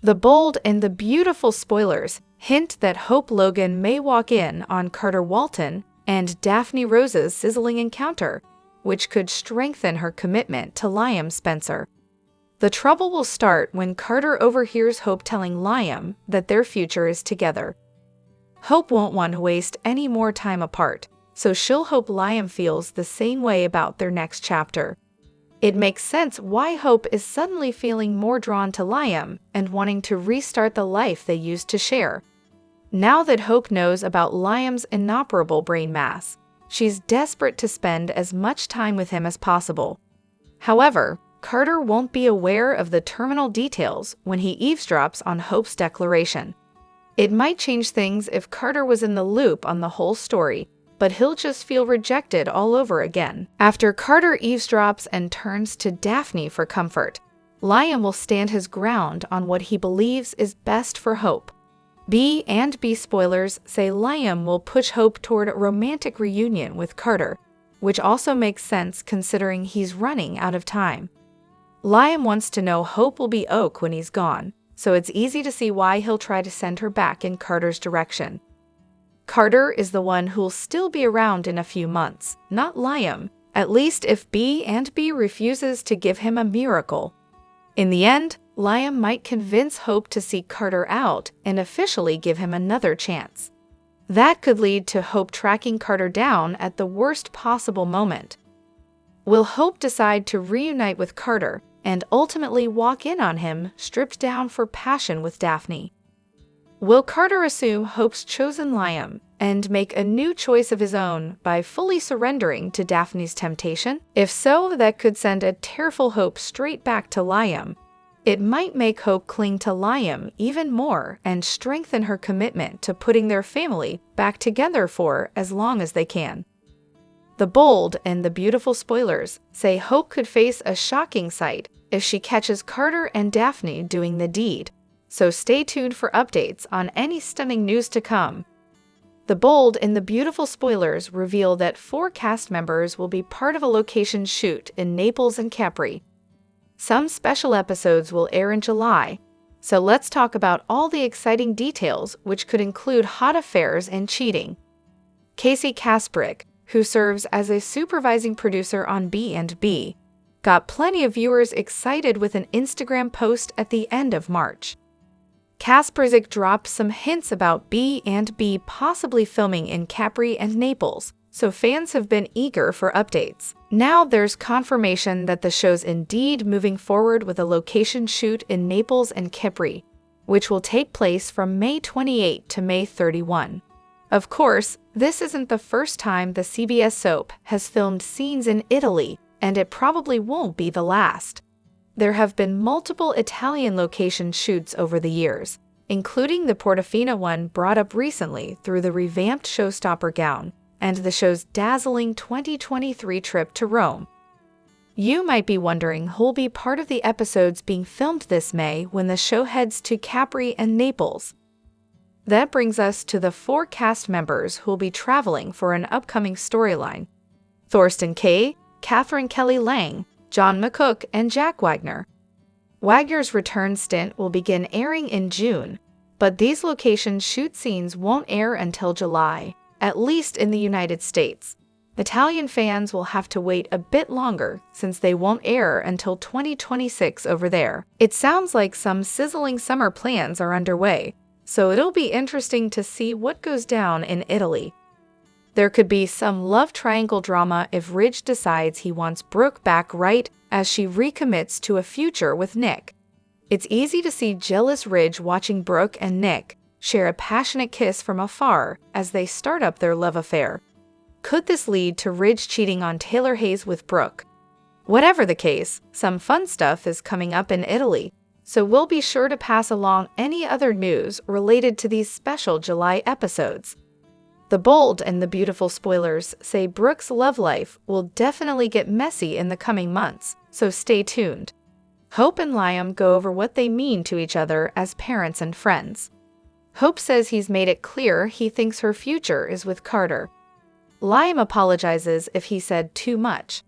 The bold and the beautiful spoilers hint that Hope Logan may walk in on Carter Walton and Daphne Rose's sizzling encounter, which could strengthen her commitment to Liam Spencer. The trouble will start when Carter overhears Hope telling Liam that their future is together. Hope won't want to waste any more time apart, so she'll hope Liam feels the same way about their next chapter. It makes sense why Hope is suddenly feeling more drawn to Liam and wanting to restart the life they used to share. Now that Hope knows about Liam's inoperable brain mass, she's desperate to spend as much time with him as possible. However, Carter won't be aware of the terminal details when he eavesdrops on Hope's declaration. It might change things if Carter was in the loop on the whole story, but he'll just feel rejected all over again. After Carter eavesdrops and turns to Daphne for comfort, Liam will stand his ground on what he believes is best for Hope. B and B spoilers say Liam will push Hope toward a romantic reunion with Carter, which also makes sense considering he's running out of time. Liam wants to know Hope will be oak when he's gone, so it's easy to see why he'll try to send her back in Carter's direction. Carter is the one who'll still be around in a few months, not Liam, at least if B and B refuses to give him a miracle. In the end, Liam might convince Hope to seek Carter out and officially give him another chance. That could lead to Hope tracking Carter down at the worst possible moment. Will Hope decide to reunite with Carter and ultimately walk in on him stripped down for passion with Daphne? Will Carter assume Hope's chosen Liam and make a new choice of his own by fully surrendering to Daphne's temptation? If so, that could send a tearful Hope straight back to Liam. It might make Hope cling to Liam even more and strengthen her commitment to putting their family back together for as long as they can. The bold and the beautiful spoilers say Hope could face a shocking sight if she catches Carter and Daphne doing the deed, so stay tuned for updates on any stunning news to come. The bold and the beautiful spoilers reveal that 4 cast members will be part of a location shoot in Naples and Capri. Some special episodes will air in July, so let's talk about all the exciting details, which could include hot affairs and cheating. Casey Kasprick, who serves as a supervising producer on B&B, got plenty of viewers excited with an Instagram post at the end of March. Kasprick dropped some hints about B&B possibly filming in Capri and Naples, so fans have been eager for updates. Now there's confirmation that the show's indeed moving forward with a location shoot in Naples and Capri, which will take place from May 28 to May 31. Of course, this isn't the first time the CBS soap has filmed scenes in Italy, and it probably won't be the last. There have been multiple Italian location shoots over the years, including the Portofino one brought up recently through the revamped showstopper gown and the show's dazzling 2023 trip to Rome. You might be wondering who'll be part of the episodes being filmed this May when the show heads to Capri and Naples. That brings us to the 4 cast members who'll be traveling for an upcoming storyline: Thorsten Kaye, Catherine Kelly Lang, John McCook, and Jack Wagner. Wagner's return stint will begin airing in June, but these location shoot scenes won't air until July, at least in the United States. Italian fans will have to wait a bit longer since they won't air until 2026 over there. It sounds like some sizzling summer plans are underway, so it'll be interesting to see what goes down in Italy. There could be some love triangle drama if Ridge decides he wants Brooke back right as she recommits to a future with Nick. It's easy to see jealous Ridge watching Brooke and Nick share a passionate kiss from afar as they start up their love affair. Could this lead to Ridge cheating on Taylor Hayes with Brooke? Whatever the case, some fun stuff is coming up in Italy, so we'll be sure to pass along any other news related to these special July episodes. The bold and the beautiful spoilers say Brooke's love life will definitely get messy in the coming months, so stay tuned. Hope and Liam go over what they mean to each other as parents and friends. Hope says he's made it clear he thinks her future is with Carter. Liam apologizes if he said too much.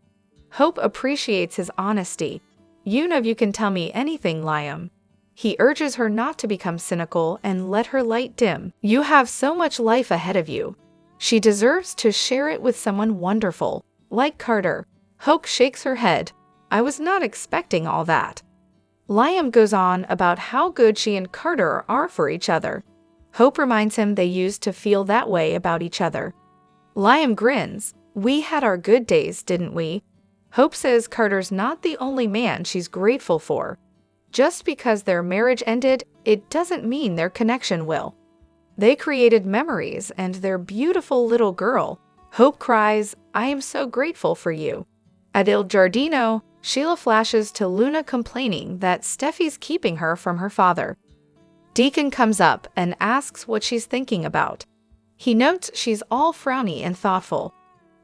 Hope appreciates his honesty. "You know you can tell me anything, Liam." He urges her not to become cynical and let her light dim. You have so much life ahead of you. She deserves to share it with someone wonderful, like Carter. Hope shakes her head. I was not expecting all that. Liam goes on about how good she and Carter are for each other. Hope reminds him they used to feel that way about each other. Liam grins. We had our good days, didn't we? Hope says Carter's not the only man she's grateful for. Just because their marriage ended, it doesn't mean their connection will. They created memories and their beautiful little girl. Hope cries, I am so grateful for you. At Il Giardino, Sheila flashes to Luna complaining that Steffi's keeping her from her father. Deacon comes up and asks what she's thinking about. He notes she's all frowny and thoughtful.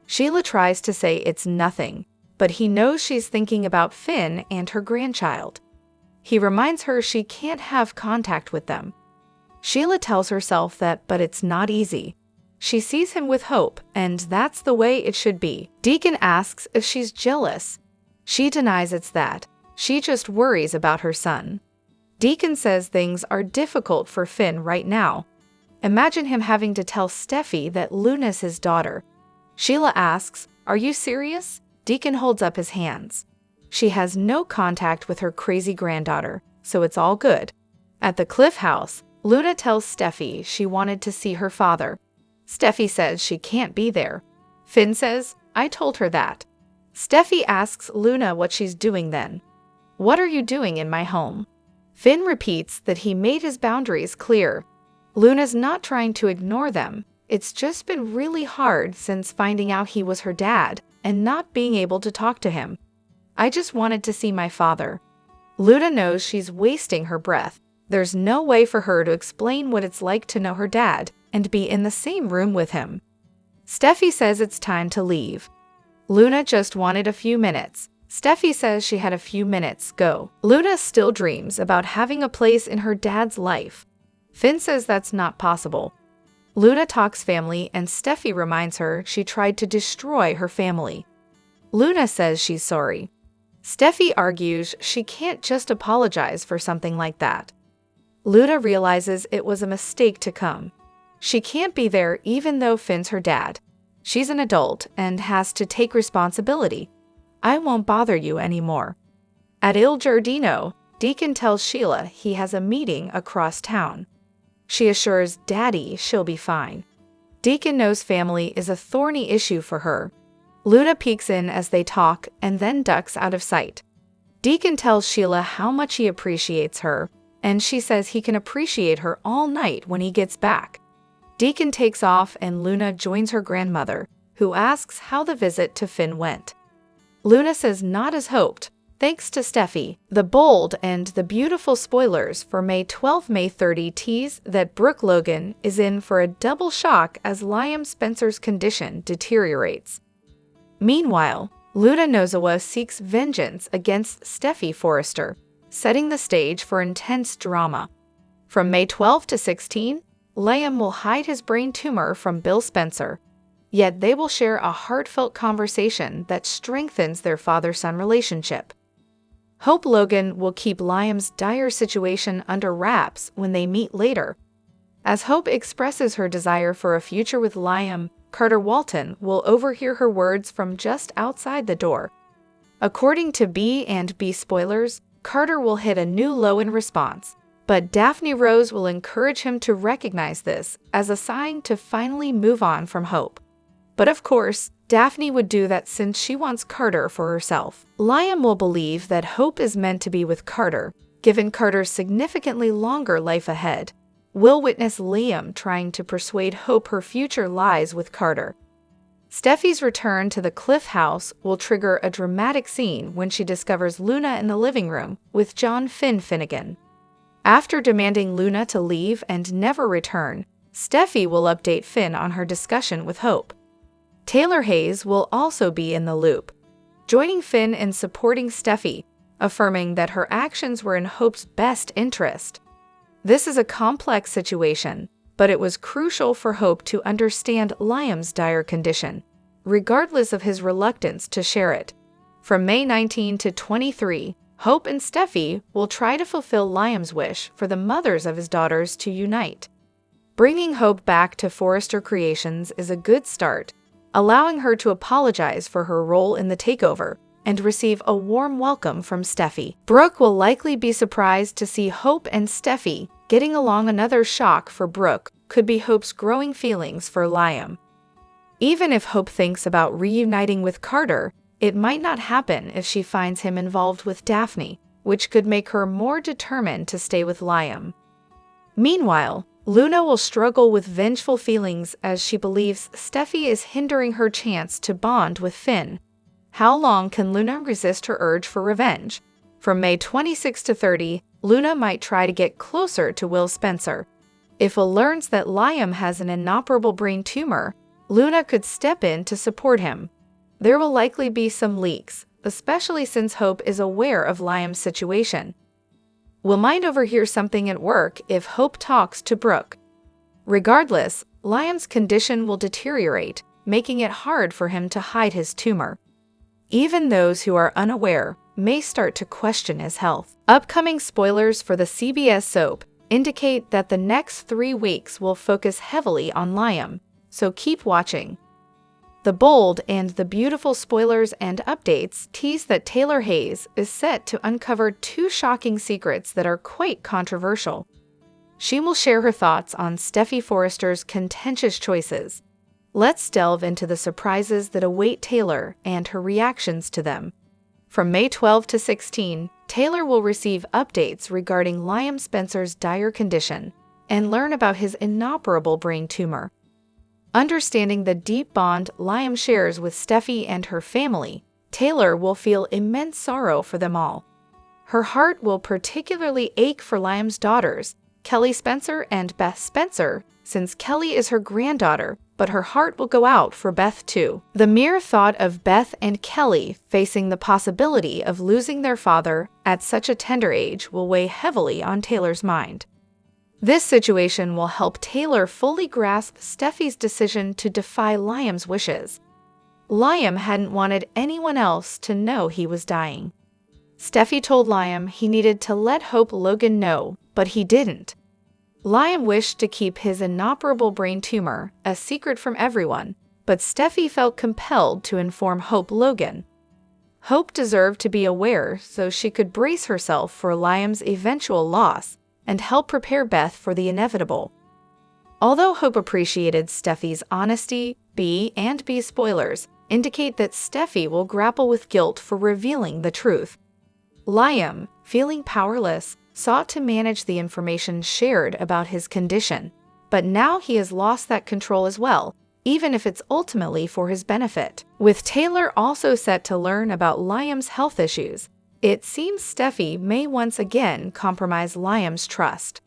Sheila tries to say it's nothing, but he knows she's thinking about Finn and her grandchild. He reminds her she can't have contact with them. Sheila tells herself that, but it's not easy. She sees him with hope, and that's the way it should be. Deacon asks if she's jealous. She denies it's that. She just worries about her son. Deacon says things are difficult for Finn right now. Imagine him having to tell Steffi that Luna's his daughter. Sheila asks, are you serious? Deacon holds up his hands. She has no contact with her crazy granddaughter, so it's all good. At the Cliff House, Luna tells Steffi she wanted to see her father. Steffi says she can't be there. Finn says, I told her that. Steffi asks Luna what she's doing then. What are you doing in my home? Finn repeats that he made his boundaries clear. Luna's not trying to ignore them. It's just been really hard since finding out he was her dad and not being able to talk to him. I just wanted to see my father. Luna knows she's wasting her breath. There's no way for her to explain what it's like to know her dad and be in the same room with him. Steffi says it's time to leave. Luna just wanted a few minutes. Steffi says she had a few minutes, go. Luna still dreams about having a place in her dad's life. Finn says that's not possible. Luna talks family and Steffi reminds her she tried to destroy her family. Luna says she's sorry. Steffi argues she can't just apologize for something like that. Luna realizes it was a mistake to come. She can't be there even though Finn's her dad. She's an adult and has to take responsibility. I won't bother you anymore. At Il Giardino, Deacon tells Sheila he has a meeting across town. She assures Daddy she'll be fine. Deacon knows family is a thorny issue for her. Luna peeks in as they talk and then ducks out of sight. Deacon tells Sheila how much he appreciates her, and she says he can appreciate her all night when he gets back. Deacon takes off and Luna joins her grandmother, who asks how the visit to Finn went. Luna says not as hoped, thanks to Steffi. The bold and the beautiful spoilers for May 12, May 30 tease that Brooke Logan is in for a double shock as Liam Spencer's condition deteriorates. Meanwhile, Luna Nozawa seeks vengeance against Steffi Forrester, setting the stage for intense drama. From May 12 to 16, Liam will hide his brain tumor from Bill Spencer, yet they will share a heartfelt conversation that strengthens their father-son relationship. Hope Logan will keep Liam's dire situation under wraps when they meet later. As Hope expresses her desire for a future with Liam, Carter Walton will overhear her words from just outside the door. According to B&B spoilers, Carter will hit a new low in response, but Daphne Rose will encourage him to recognize this as a sign to finally move on from Hope. But of course, Daphne would do that since she wants Carter for herself. Liam will believe that Hope is meant to be with Carter, given Carter's significantly longer life ahead. We'll witness Liam trying to persuade Hope her future lies with Carter. Steffi's return to the Cliff House will trigger a dramatic scene when she discovers Luna in the living room with John Finnegan. After demanding Luna to leave and never return, Steffi will update Finn on her discussion with Hope. Taylor Hayes will also be in the loop, joining Finn in supporting Steffi, affirming that her actions were in Hope's best interest. This is a complex situation, but it was crucial for Hope to understand Liam's dire condition, regardless of his reluctance to share it. From May 19 to 23, Hope and Steffi will try to fulfill Liam's wish for the mothers of his daughters to unite. Bringing Hope back to Forrester Creations is a good start, allowing her to apologize for her role in the takeover and receive a warm welcome from Steffi. Brooke will likely be surprised to see Hope and Steffi getting along. Another shock for Brooke could be Hope's growing feelings for Liam. Even if Hope thinks about reuniting with Carter, it might not happen if she finds him involved with Daphne, which could make her more determined to stay with Liam. Meanwhile, Luna will struggle with vengeful feelings as she believes Steffi is hindering her chance to bond with Finn. How long can Luna resist her urge for revenge? From May 26 to 30, Luna might try to get closer to Will Spencer. If Will learns that Liam has an inoperable brain tumor, Luna could step in to support him. There will likely be some leaks, especially since Hope is aware of Liam's situation. Will might overhear something at work if Hope talks to Brooke. Regardless, Liam's condition will deteriorate, making it hard for him to hide his tumor. Even those who are unaware may start to question his health. Upcoming spoilers for the CBS soap indicate that the next 3 weeks will focus heavily on Liam, so keep watching. The bold and the beautiful spoilers and updates tease that Taylor Hayes is set to uncover 2 shocking secrets that are quite controversial. She will share her thoughts on Steffi Forrester's contentious choices. Let's delve into the surprises that await Taylor and her reactions to them. From May 12 to 16, Taylor will receive updates regarding Liam Spencer's dire condition and learn about his inoperable brain tumor. Understanding the deep bond Liam shares with Steffi and her family, Taylor will feel immense sorrow for them all. Her heart will particularly ache for Liam's daughters, Kelly Spencer and Beth Spencer, since Kelly is her granddaughter, but her heart will go out for Beth too. The mere thought of Beth and Kelly facing the possibility of losing their father at such a tender age will weigh heavily on Taylor's mind. This situation will help Taylor fully grasp Steffi's decision to defy Liam's wishes. Liam hadn't wanted anyone else to know he was dying. Steffi told Liam he needed to let Hope Logan know, but he didn't. Liam wished to keep his inoperable brain tumor a secret from everyone, but Steffi felt compelled to inform Hope Logan. Hope deserved to be aware so she could brace herself for Liam's eventual loss and help prepare Beth for the inevitable. Although Hope appreciated Steffi's honesty, B and B spoilers indicate that Steffi will grapple with guilt for revealing the truth. Liam, feeling powerless, sought to manage the information shared about his condition, but now he has lost that control as well, even if it's ultimately for his benefit. With Taylor also set to learn about Liam's health issues, it seems Steffi may once again compromise Liam's trust.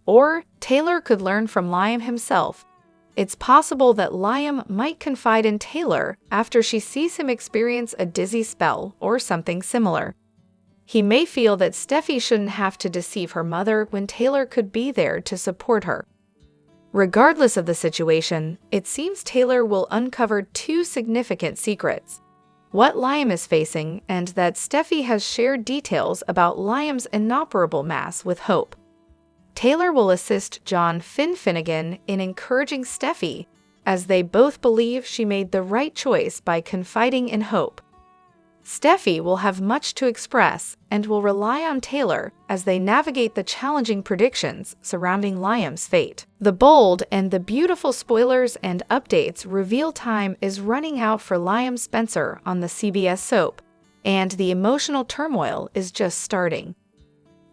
Or Taylor could learn from Liam himself. It's possible that Liam might confide in Taylor after she sees him experience a dizzy spell or something similar. He may feel that Steffi shouldn't have to deceive her mother when Taylor could be there to support her. Regardless of the situation, it seems Taylor will uncover 2 significant secrets: what Liam is facing and that Steffi has shared details about Liam's inoperable mass with Hope. Taylor will assist John Finnegan in encouraging Steffi, as they both believe she made the right choice by confiding in Hope. Steffi will have much to express and will rely on Taylor as they navigate the challenging predictions surrounding Liam's fate. The bold and the beautiful spoilers and updates reveal time is running out for Liam Spencer on the CBS soap, and the emotional turmoil is just starting.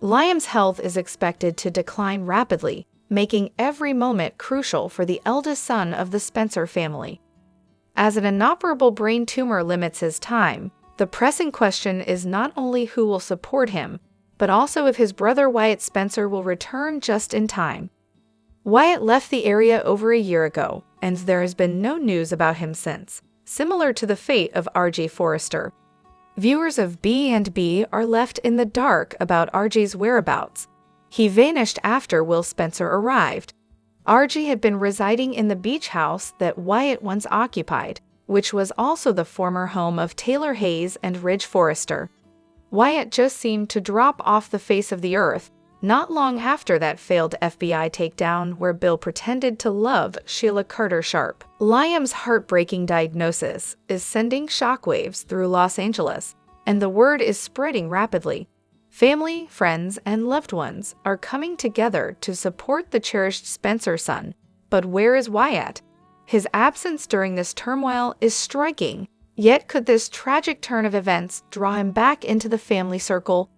Liam's health is expected to decline rapidly, making every moment crucial for the eldest son of the Spencer family. As an inoperable brain tumor limits his time, the pressing question is not only who will support him, but also if his brother Wyatt Spencer will return just in time. Wyatt left the area over a year ago, and there has been no news about him since, similar to the fate of RG Forrester. Viewers of B&B are left in the dark about RG's whereabouts. He vanished after Will Spencer arrived. RG had been residing in the beach house that Wyatt once occupied, which was also the former home of Taylor Hayes and Ridge Forrester. Wyatt just seemed to drop off the face of the earth not long after that failed FBI takedown where Bill pretended to love Sheila Carter Sharp. Liam's heartbreaking diagnosis is sending shockwaves through Los Angeles, and the word is spreading rapidly. Family, friends, and loved ones are coming together to support the cherished Spencer son. But where is Wyatt? His absence during this turmoil is striking, yet could this tragic turn of events draw him back into the family circle?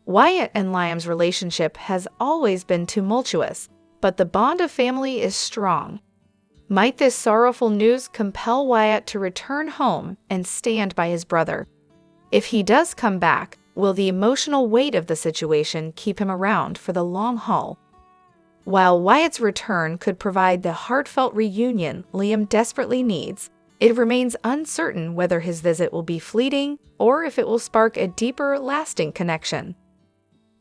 Wyatt and Liam's relationship has always been tumultuous, but the bond of family is strong. Might this sorrowful news compel Wyatt to return home and stand by his brother? If he does come back, will the emotional weight of the situation keep him around for the long haul? While Wyatt's return could provide the heartfelt reunion Liam desperately needs, it remains uncertain whether his visit will be fleeting or if it will spark a deeper, lasting connection.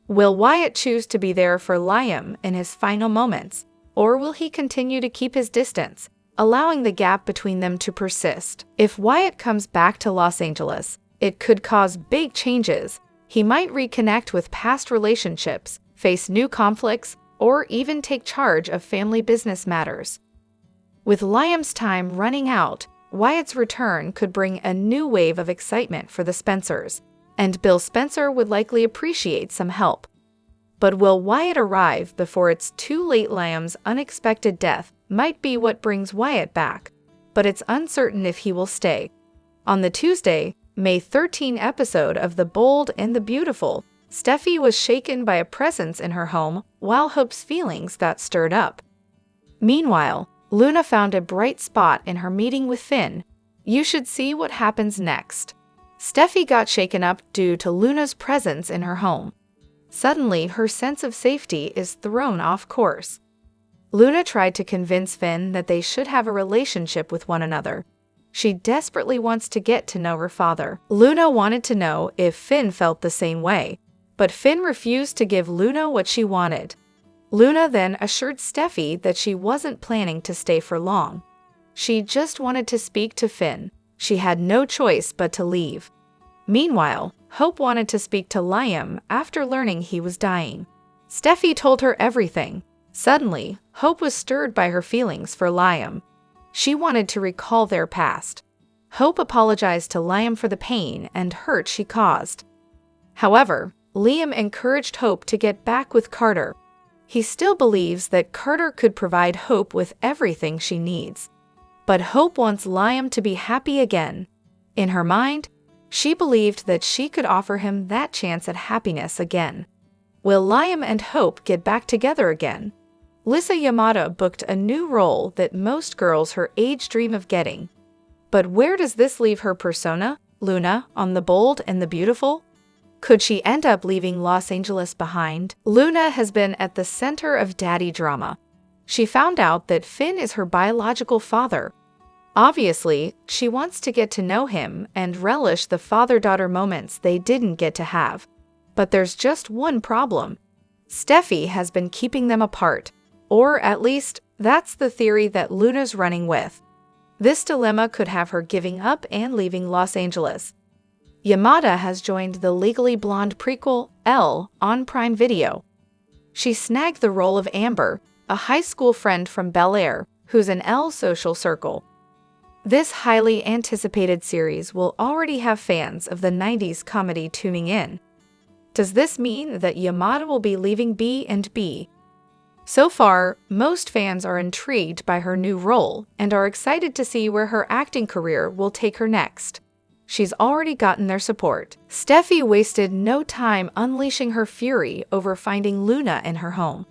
Will Wyatt choose to be there for Liam in his final moments, or will he continue to keep his distance, allowing the gap between them to persist? If Wyatt comes back to Los Angeles, it could cause big changes. He might reconnect with past relationships, face new conflicts, or even take charge of family business matters. With Liam's time running out, Wyatt's return could bring a new wave of excitement for the Spencers, and Bill Spencer would likely appreciate some help. But will Wyatt arrive before it's too late? Liam's unexpected death might be what brings Wyatt back, but it's uncertain if he will stay. On the Tuesday, May 13 episode of The Bold and the Beautiful, Steffi was shaken by a presence in her home while Hope's feelings got stirred up. Meanwhile, Luna found a bright spot in her meeting with Finn. You should see what happens next. Steffi got shaken up due to Luna's presence in her home. Suddenly, her sense of safety is thrown off course. Luna tried to convince Finn that they should have a relationship with one another. She desperately wants to get to know her father. Luna wanted to know if Finn felt the same way, but Finn refused to give Luna what she wanted. Luna then assured Steffi that she wasn't planning to stay for long. She just wanted to speak to Finn. She had no choice but to leave. Meanwhile, Hope wanted to speak to Liam after learning he was dying. Steffi told her everything. Suddenly, Hope was stirred by her feelings for Liam. She wanted to recall their past. Hope apologized to Liam for the pain and hurt she caused. However, Liam encouraged Hope to get back with Carter. He still believes that Carter could provide Hope with everything she needs. But Hope wants Liam to be happy again. In her mind, she believed that she could offer him that chance at happiness again. Will Liam and Hope get back together again? Lisa Yamada booked a new role that most girls her age dream of getting. But where does this leave her persona, Luna, on The Bold and the Beautiful? Could she end up leaving Los Angeles behind? Luna has been at the center of daddy drama. She found out that Finn is her biological father. Obviously, she wants to get to know him and relish the father-daughter moments they didn't get to have. But there's just one problem. Steffi has been keeping them apart. Or at least, that's the theory that Luna's running with. This dilemma could have her giving up and leaving Los Angeles. Yamada has joined the Legally Blonde prequel, Elle, on Prime Video. She snagged the role of Amber, a high school friend from Bel Air, who's in Elle's social circle. This highly anticipated series will already have fans of the 90s comedy tuning in. Does this mean that Yamada will be leaving B&B? So far, most fans are intrigued by her new role and are excited to see where her acting career will take her next. She's already gotten their support. Steffi wasted no time unleashing her fury over finding Luna in her home.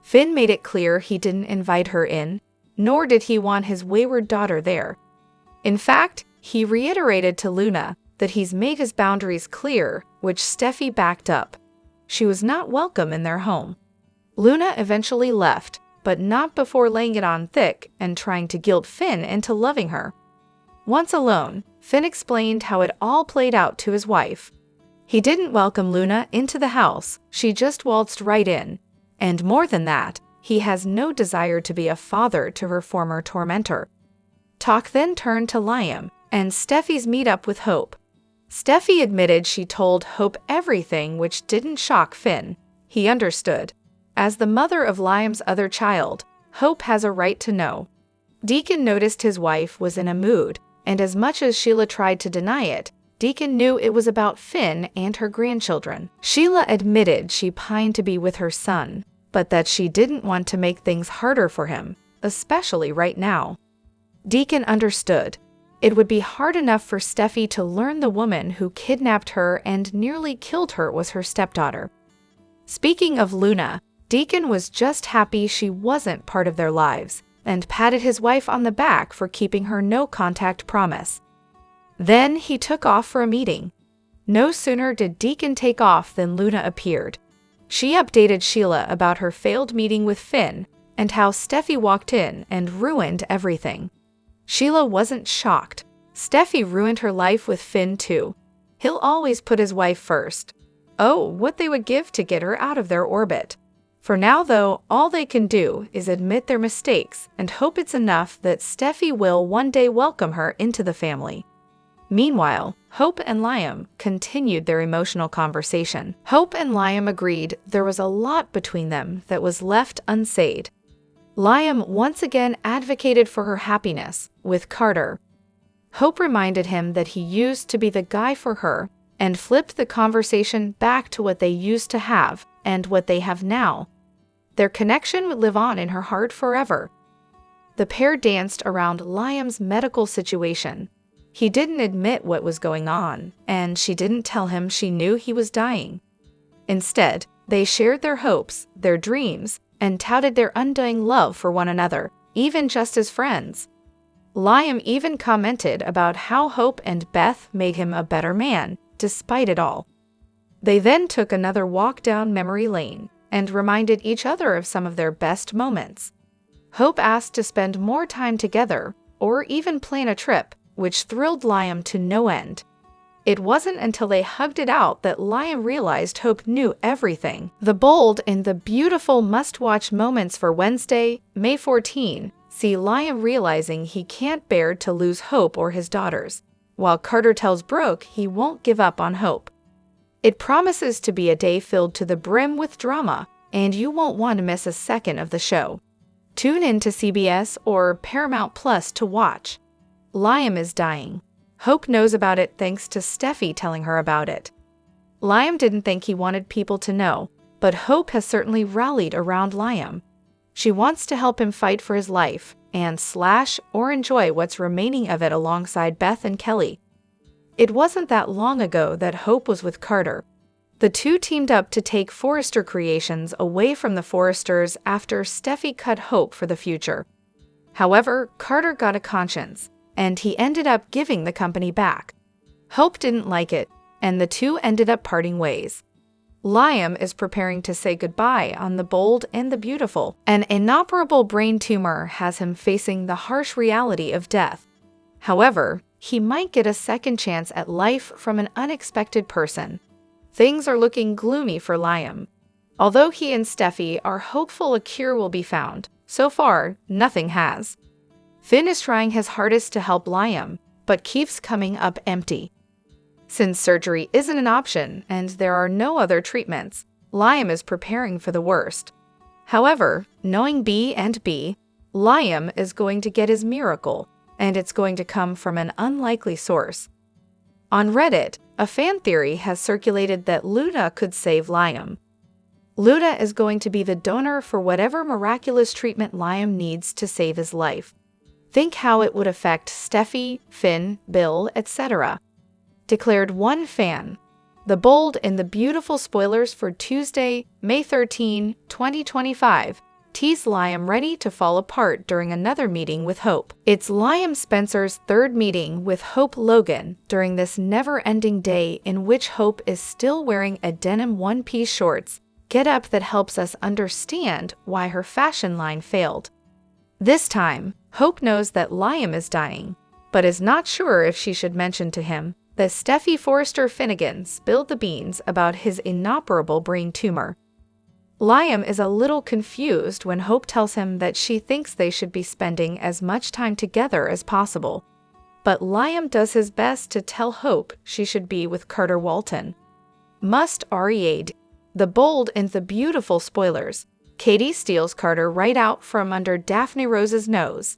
Finn made it clear he didn't invite her in, nor did he want his wayward daughter there. In fact, he reiterated to Luna that he's made his boundaries clear, which Steffi backed up. She was not welcome in their home. Luna eventually left, but not before laying it on thick and trying to guilt Finn into loving her. Once alone, Finn explained how it all played out to his wife. He didn't welcome Luna into the house, she just waltzed right in. And more than that, he has no desire to be a father to her former tormentor. Talk then turned to Liam and Steffi's meetup with Hope. Steffi admitted she told Hope everything, which didn't shock Finn. He understood. As the mother of Liam's other child, Hope has a right to know. Deacon noticed his wife was in a mood, and as much as Sheila tried to deny it, Deacon knew it was about Finn and her grandchildren. Sheila admitted she pined to be with her son, but that she didn't want to make things harder for him, especially right now. Deacon understood. It would be hard enough for Steffi to learn the woman who kidnapped her and nearly killed her was her stepdaughter. Speaking of Luna, Deacon was just happy she wasn't part of their lives, and patted his wife on the back for keeping her no-contact promise. Then he took off for a meeting. No sooner did Deacon take off than Luna appeared. She updated Sheila about her failed meeting with Finn and how Steffi walked in and ruined everything. Sheila wasn't shocked. Steffi ruined her life with Finn too. He'll always put his wife first. Oh, what they would give to get her out of their orbit. For now, though, all they can do is admit their mistakes and hope it's enough that Steffi will one day welcome her into the family. Meanwhile, Hope and Liam continued their emotional conversation. Hope and Liam agreed there was a lot between them that was left unsaid. Liam once again advocated for her happiness with Carter. Hope reminded him that he used to be the guy for her and flipped the conversation back to what they used to have and what they have now. Their connection would live on in her heart forever. The pair danced around Liam's medical situation. He didn't admit what was going on, and she didn't tell him she knew he was dying. Instead, they shared their hopes, their dreams, and touted their undying love for one another, even just as friends. Liam even commented about how Hope and Beth made him a better man, despite it all. They then took another walk down memory lane and reminded each other of some of their best moments. Hope asked to spend more time together, or even plan a trip, which thrilled Liam to no end. It wasn't until they hugged it out that Liam realized Hope knew everything. The bold and the beautiful must-watch moments for Wednesday, May 14, see Liam realizing he can't bear to lose Hope or his daughters, while Carter tells Brooke he won't give up on Hope. It promises to be a day filled to the brim with drama, and you won't want to miss a second of the show. Tune in to CBS or Paramount Plus to watch. Liam is dying. Hope knows about it thanks to Steffi telling her about it. Liam didn't think he wanted people to know, but Hope has certainly rallied around Liam. She wants to help him fight for his life and slash or enjoy what's remaining of it alongside Beth and Kelly. It wasn't that long ago that Hope was with Carter. The two teamed up to take Forrester Creations away from the Forresters after Steffi cut Hope for the future. However, Carter got a conscience, and he ended up giving the company back. Hope didn't like it, and the two ended up parting ways. Liam is preparing to say goodbye on The Bold and the Beautiful. An inoperable brain tumor has him facing the harsh reality of death. However, he might get a second chance at life from an unexpected person. Things are looking gloomy for Liam. Although he and Steffi are hopeful a cure will be found, so far, nothing has. Finn is trying his hardest to help Liam, but keeps coming up empty. Since surgery isn't an option and there are no other treatments, Liam is preparing for the worst. However, knowing B and B, Liam is going to get his miracle, and it's going to come from an unlikely source. On Reddit, a fan theory has circulated that Luna could save Liam. Luna is going to be the donor for whatever miraculous treatment Liam needs to save his life. Think how it would affect Steffi, Finn, Bill, etc. Declared one fan. The Bold and the Beautiful spoilers for Tuesday, May 13, 2025, tease Liam ready to fall apart during another meeting with Hope. It's Liam Spencer's third meeting with Hope Logan during this never-ending day in which Hope is still wearing a denim one-piece shorts get-up that helps us understand why her fashion line failed. This time, Hope knows that Liam is dying, but is not sure if she should mention to him that Steffi Forrester Finnegan spilled the beans about his inoperable brain tumor. Liam is a little confused when Hope tells him that she thinks they should be spending as much time together as possible. but Liam does his best to tell Hope she should be with Carter Walton. Must read. The Bold and the Beautiful spoilers. Katie steals Carter right out from under Daphne Rose's nose.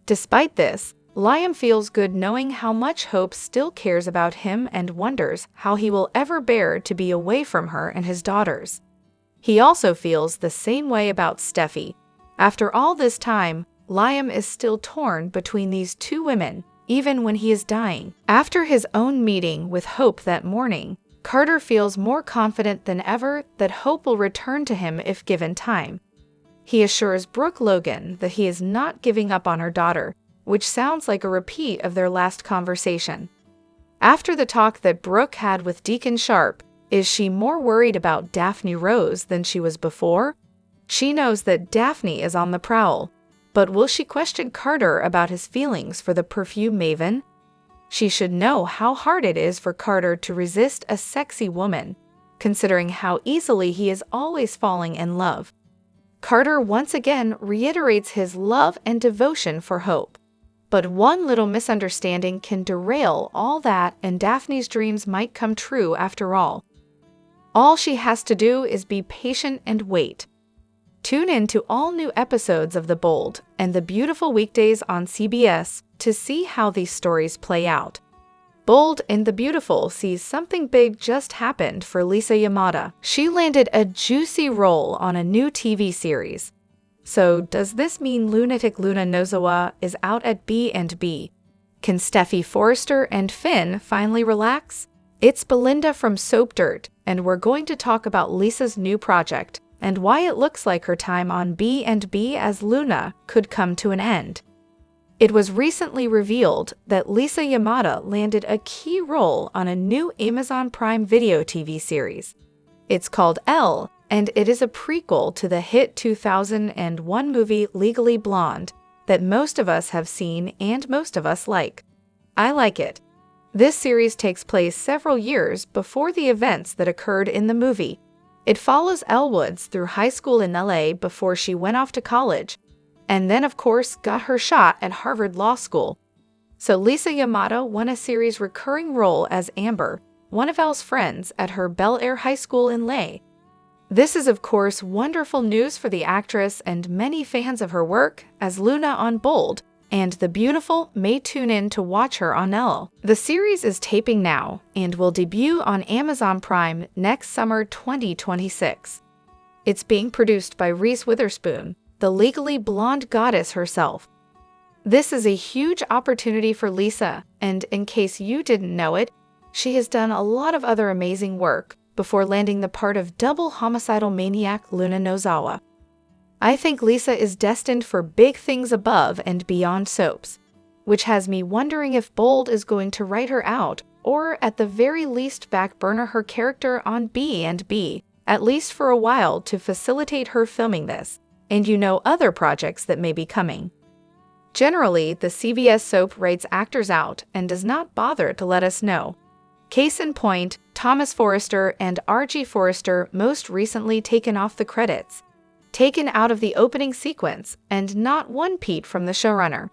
Despite this, Liam feels good knowing how much Hope still cares about him and wonders how he will ever bear to be away from her and his daughters. He also feels the same way about Steffi. After all this time, Liam is still torn between these two women, even when he is dying. After his own meeting with Hope that morning, Carter feels more confident than ever that Hope will return to him if given time. He assures Brooke Logan that he is not giving up on her daughter, which sounds like a repeat of their last conversation. After the talk that Brooke had with Deacon Sharp, is she more worried about Daphne Rose than she was before? She knows that Daphne is on the prowl, but will she question Carter about his feelings for the perfume maven? She should know how hard it is for Carter to resist a sexy woman, considering how easily he is always falling in love. Carter once again reiterates his love and devotion for Hope. But one little misunderstanding can derail all that, and Daphne's dreams might come true after all. All she has to do is be patient and wait. Tune in to all new episodes of The Bold and The Beautiful weekdays on CBS to see how these stories play out. Bold and the Beautiful sees something big just happened for Lisa Yamada. She landed a juicy role on a new TV series. So does this mean lunatic Luna Nozawa is out at B&B? Can Steffi Forrester and Finn finally relax? It's Belinda from Soap Dirt, and we're going to talk about Lisa's new project and why it looks like her time on B&B as Luna could come to an end. It was recently revealed that Lisa Yamada landed a key role on a new Amazon Prime Video TV series. It's called Elle, and it is a prequel to the hit 2001 movie Legally Blonde that most of us have seen and most of us like. I like it. This series takes place several years before the events that occurred in the movie. It follows Elle Woods through high school in LA before she went off to college, and then of course got her shot at Harvard Law School. So Lisa Yamada won a series recurring role as Amber, one of Elle's friends at her Bel Air High School in LA. This is of course wonderful news for the actress, and many fans of her work as Luna on Bold and the Beautiful may tune in to watch her on Elle. The series is taping now and will debut on Amazon Prime next summer 2026. It's being produced by Reese Witherspoon, the Legally Blonde goddess herself. This is a huge opportunity for Lisa, and in case you didn't know it, she has done a lot of other amazing work before landing the part of double homicidal maniac Luna Nozawa. I think Lisa is destined for big things above and beyond soaps, which has me wondering if Bold is going to write her out, or at the very least backburner her character on B&B, at least for a while to facilitate her filming this, and other projects that may be coming. Generally, the CBS soap writes actors out and does not bother to let us know. Case in point, Thomas Forrester and R.G. Forrester most recently taken off the credits, taken out of the opening sequence, and not one peep from the showrunner.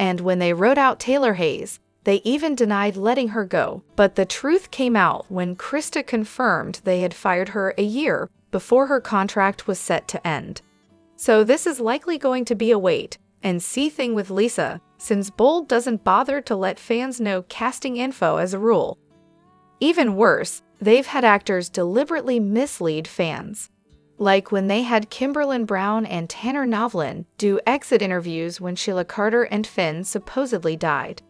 And when they wrote out Taylor Hayes, they even denied letting her go. But the truth came out when Krista confirmed they had fired her a year before her contract was set to end. So this is likely going to be a wait and see thing with Lisa, since Bold doesn't bother to let fans know casting info as a rule. Even worse, they've had actors deliberately mislead fans. Like when they had Kimberlyn Brown and Tanner Novlin do exit interviews when Sheila Carter and Finn supposedly died.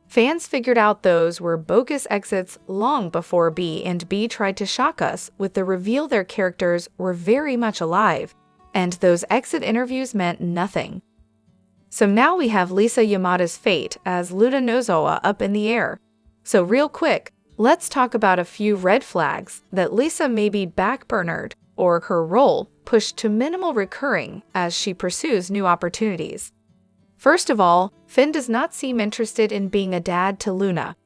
Fans figured out those were bogus exits long before B&B tried to shock us with the reveal their characters were very much alive, and those exit interviews meant nothing. So now we have Lisa Yamada's fate as Luna Nozawa up in the air. So real quick, let's talk about a few red flags that Lisa may be backburnered or her role pushed to minimal recurring as she pursues new opportunities. First of all, Finn does not seem interested in being a dad to Luna.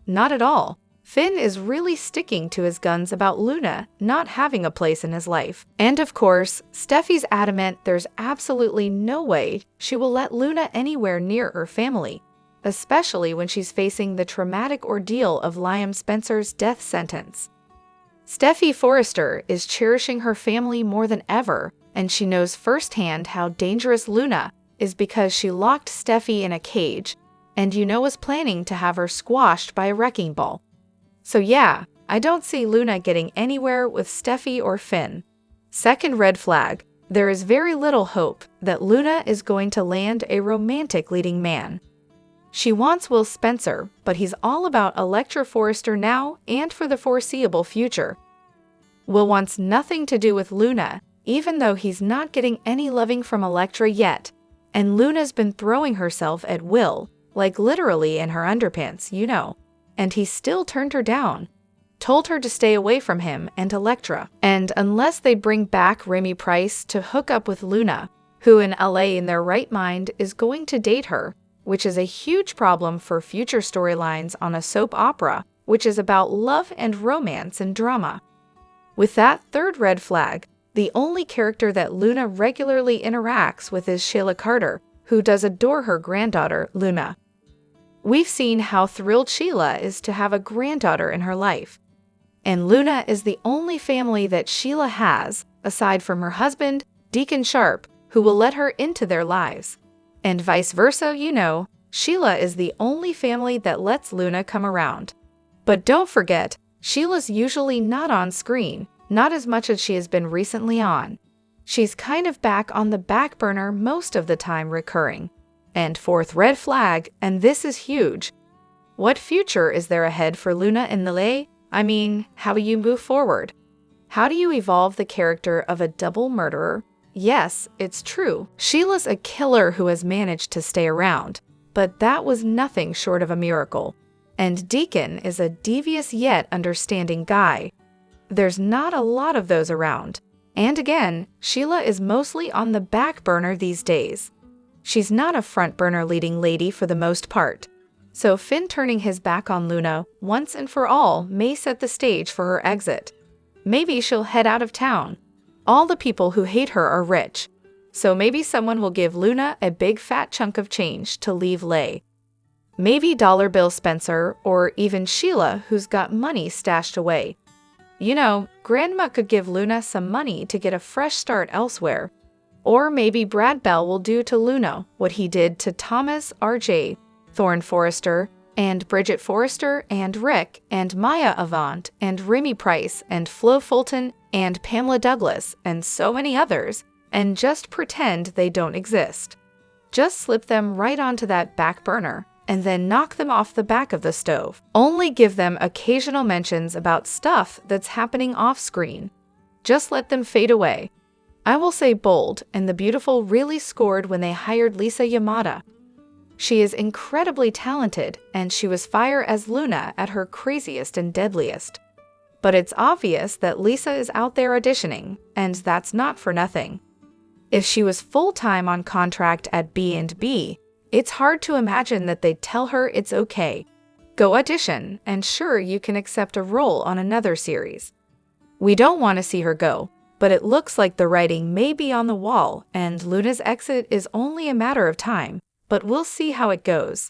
Not at all. Finn is really sticking to his guns about Luna not having a place in his life. And of course, Steffi's adamant there's absolutely no way she will let Luna anywhere near her family. especially when she's facing the traumatic ordeal of Liam Spencer's death sentence. Steffy Forrester is cherishing her family more than ever, and she knows firsthand how dangerous Luna is because she locked Steffy in a cage and was planning to have her squashed by a wrecking ball. So yeah, I don't see Luna getting anywhere with Steffy or Finn. Second red flag, there is very little hope that Luna is going to land a romantic leading man. She wants Will Spencer, but he's all about Elektra Forrester now and for the foreseeable future. Will wants nothing to do with Luna, even though he's not getting any loving from Elektra yet, and Luna's been throwing herself at Will, like literally in her underpants, and he still turned her down. Told her to stay away from him and Elektra. And unless they bring back Remy Price to hook up with Luna, who in LA in their right mind is going to date her, which is a huge problem for future storylines on a soap opera, which is about love and romance and drama. With that third red flag, the only character that Luna regularly interacts with is Sheila Carter, who does adore her granddaughter, Luna. We've seen how thrilled Sheila is to have a granddaughter in her life. And Luna is the only family that Sheila has, aside from her husband, Deacon Sharp, who will let her into their lives. And vice versa, Sheila is the only family that lets Luna come around. But don't forget, Sheila's usually not on screen, not as much as she has been recently on. She's kind of back on the back burner most of the time recurring. And fourth red flag, and this is huge. What future is there ahead for Luna in LA? How do you move forward? How do you evolve the character of a double murderer? Yes, it's true. Sheila's a killer who has managed to stay around, but that was nothing short of a miracle. And Deacon is a devious yet understanding guy. There's not a lot of those around. And again, Sheila is mostly on the back burner these days. She's not a front burner leading lady for the most part. So Finn turning his back on Luna once and for all may set the stage for her exit. Maybe she'll head out of town. All the people who hate her are rich. So maybe someone will give Luna a big fat chunk of change to leave Lay. Maybe Dollar Bill Spencer or even Sheila, who's got money stashed away. Grandma could give Luna some money to get a fresh start elsewhere. Or maybe Brad Bell will do to Luna what he did to Thomas R.J., Thorne Forrester, and Bridget Forrester, and Rick, and Maya Avant, and Remy Price, and Flo Fulton, and Pamela Douglas, and so many others, and just pretend they don't exist. Just slip them right onto that back burner, and then knock them off the back of the stove. Only give them occasional mentions about stuff that's happening off-screen. Just let them fade away. I will say Bold and the Beautiful really scored when they hired Lisa Yamada. She is incredibly talented, and she was fire as Luna at her craziest and deadliest. But it's obvious that Lisa is out there auditioning, and that's not for nothing. If she was full-time on contract at B&B, it's hard to imagine that they'd tell her it's okay. Go audition, and sure, you can accept a role on another series. We don't want to see her go, but it looks like the writing may be on the wall, and Luna's exit is only a matter of time. But we'll see how it goes.